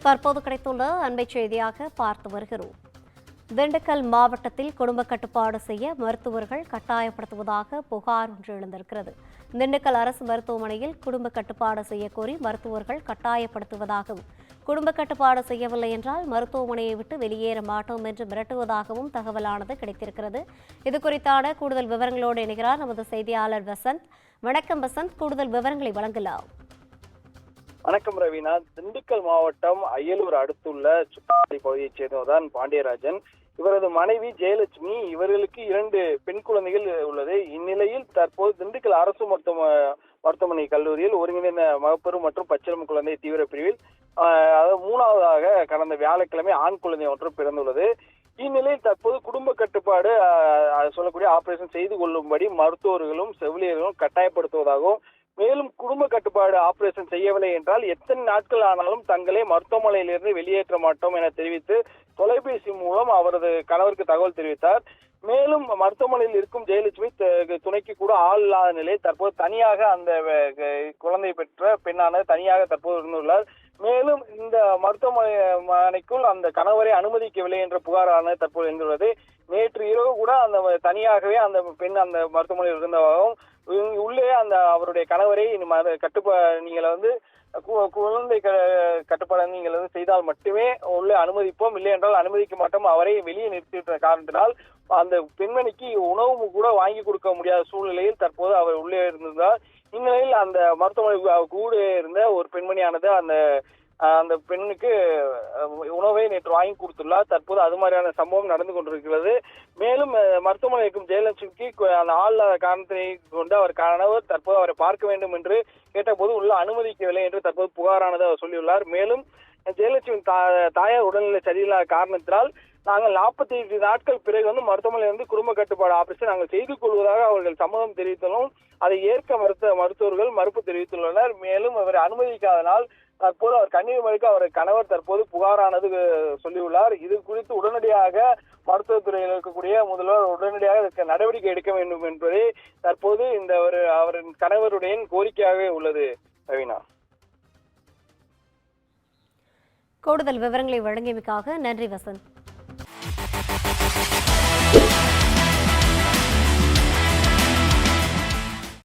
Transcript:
தற்போது கிடைத்துள்ள அண்மை செய்தியாக பார்த்து வருகிறோம். திண்டுக்கல் மாவட்டத்தில் குடும்ப கட்டுப்பாடு செய்ய மருத்துவர்கள் கட்டாயப்படுத்துவதாக புகார் ஒன்று எழுந்திருக்கிறது. திண்டுக்கல் அரசு மருத்துவமனையில் குடும்ப கட்டுப்பாடு செய்யக்கோரி மருத்துவர்கள் கட்டாயப்படுத்துவதாகவும், குடும்ப கட்டுப்பாடு செய்யவில்லை என்றால் மருத்துவமனையை விட்டு வெளியேற மாட்டோம் என்று மிரட்டுவதாகவும் தகவலானது கிடைத்திருக்கிறது. இதுகுறித்தான கூடுதல் விவரங்களோடு இணைகிறார் நமது செய்தியாளர் வசந்த். வணக்கம் வசந்த், கூடுதல் விவரங்களை வழங்கலாம். வணக்கம் ரவீனா. திண்டுக்கல் மாவட்டம் அய்யலூர் அடுத்துள்ள சுக்காடி பகுதியைச் சேர்ந்தவர்தான் பாண்டியராஜன். இவரது மனைவி ஜெயலட்சுமி. இவர்களுக்கு 2 பெண் குழந்தைகள் உள்ளது. இந்நிலையில் தற்போது திண்டுக்கல் அரசு மருத்துவமனை கல்லூரியில் ஒருங்கிணைந்த மகப்பேறு மற்றும் பச்சிளம் குழந்தை தீவிர பிரிவில் அதாவது 3வதாக கடந்த வியாழக்கிழமை ஆண் குழந்தை ஒன்று பிறந்துள்ளது. இந்நிலையில் தற்போது குடும்ப கட்டுப்பாடு சொல்லக்கூடிய ஆபரேஷன் செய்து கொள்ளும்படி மருத்துவர்களும் செவிலியர்களும் கட்டாயப்படுத்துவதாகவும், மேலும் குடும்ப கட்டுப்பாடு ஆபரேஷன் செய்யவில்லை என்றால் எத்தனை நாட்கள் ஆனாலும் தங்களை மருத்துவமனையிலிருந்து வெளியேற்ற மாட்டோம் என தெரிவித்து தொலைபேசி மூலம் அவரது கணவருக்கு தகவல் தெரிவித்தார். மேலும் மருத்துவமனையில் இருக்கும் ஜெயலட்சுமி துணைக்கு கூட ஆள் இல்லாத நிலையில் தற்போது தனியாக அந்த குழந்தை பெற்ற பெண்ணானது தனியாக தற்போது இருந்துள்ளார். மேலும் இந்த மருத்துவமனைக்குள் அந்த கணவரை அனுமதிக்கவில்லை என்ற புகாரானது தற்போது எழுந்துள்ளது. நேற்று இரவு கூட அந்த தனியாகவே அந்த பெண் அந்த மருத்துவமனையில் இருந்ததாகவும், உள்ளே அந்த அவருடைய கணவரை நீங்கள் குழந்தை கட்டுப்பாடு நீங்கள் செய்தால் மட்டுமே உள்ளே அனுமதிப்போம், இல்லை என்றால் அனுமதிக்க மாட்டோம், அவரை வெளியே நிறுத்திவிட்ட காரணத்தினால் அந்த பெண்மணிக்கு உணவு கூட வாங்கி கொடுக்க முடியாத சூழ்நிலையில் தற்போது அவர் உள்ளே இருந்திருந்தார். இந்நிலையில் அந்த மருத்துவமனை கூட இருந்த ஒரு பெண்மணியானது அந்த பெண்ணுக்கு உணவை நேற்று வாங்கி கொடுத்துள்ளார். தற்போது அது மாதிரியான சம்பவம் நடந்து கொண்டிருக்கிறது. மேலும் மருத்துவமனை இருக்கும் ஜெயலட்சுமிக்கு அந்த ஆள் காரணத்தை கொண்டு அவர் கணவர் தற்போது அவரை பார்க்க வேண்டும் என்று கேட்டபோது உள்ள அனுமதிக்கவில்லை என்று தற்போது புகாரானது அவர் சொல்லியுள்ளார். மேலும் ஜெயலட்சுமி தாயார் உடல்நிலை சரியில்லாத காரணத்தினால் நாங்கள் 48 நாட்கள் பிறகு மருத்துவமனையிலிருந்து குடும்ப கட்டுப்பாடு ஆபரேஷன் நாங்கள் செய்து கொள்வதாக அவர்கள் சம்மதம் தெரிவித்தாலும் அதை ஏற்க மருத்துவர்கள் மறுப்பு தெரிவித்துள்ளனர். மேலும் அவரை அனுமதிக்காதனால் தற்போது அவர் கண்ணீர் மறுக்க அவர் கணவர் தற்போது புகாரானது சொல்லியுள்ளார். இது குறித்து உடனடியாக மருத்துவத்துறையில் இருக்கக்கூடிய முதல்வர் உடனடியாக நடவடிக்கை எடுக்க வேண்டும் என்பதே தற்போது அவரின் கணவருடைய கோரிக்கையாகவே உள்ளது. ரவீனா, கூடுதல் விவரங்களை வழங்கியமைக்காக நன்றி வசந்த்.